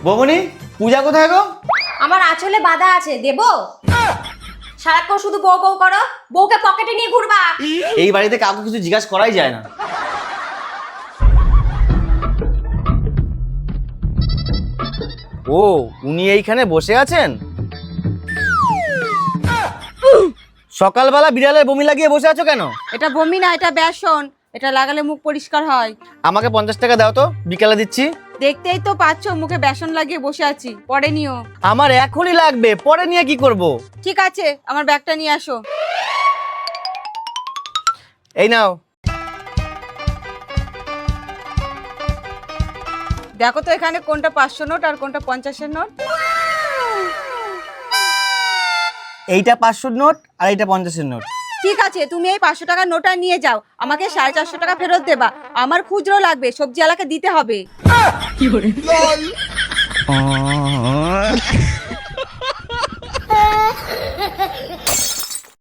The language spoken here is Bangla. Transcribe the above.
বৌমনি, পূজা কোথায় গো? আমার আঁচলে বাঁধা আছে, দেবো? সারাক্ষণ শুধু বউ বউ করো, বউকে পকেটে নিয়ে ঘুরবা। এই বাড়িতে কাউকে কিছু জিজ্ঞাসা করাই যায় না। ও, উনি এইখানে বসে আছেন? সকালবেলা বিড়ালের বমি লাগিয়ে বসে আছো কেন? এটা বমি না, এটা বেসন। এটা লাগালে মুখ পরিষ্কার হয়। আমাকে 50 টাকা দাও তো, বিকালে দিচ্ছি। দেখতেই তো পাচ্ছ মুখে বেসন লাগিয়ে বসে আছি, পরে নিও। আমার এখনই লাগবে, পরে নিয়ে কি করব? ঠিক আছে, আমার ব্যাগটা নিয়ে আসো। এই নাও। দেখো তো এখানে কোনটা 500 নোট আর কোনটা 50-এর নোট। এইটা 500 নোট আর এইটা 50-এর নোট। ঠিক আছে, তুমি এই 500 টাকার নোটটা নিয়ে যাও, আমাকে 450 টাকা ফেরত দেবা। আমার খুচরো লাগবে, সবজিওয়ালাকে দিতে হবে।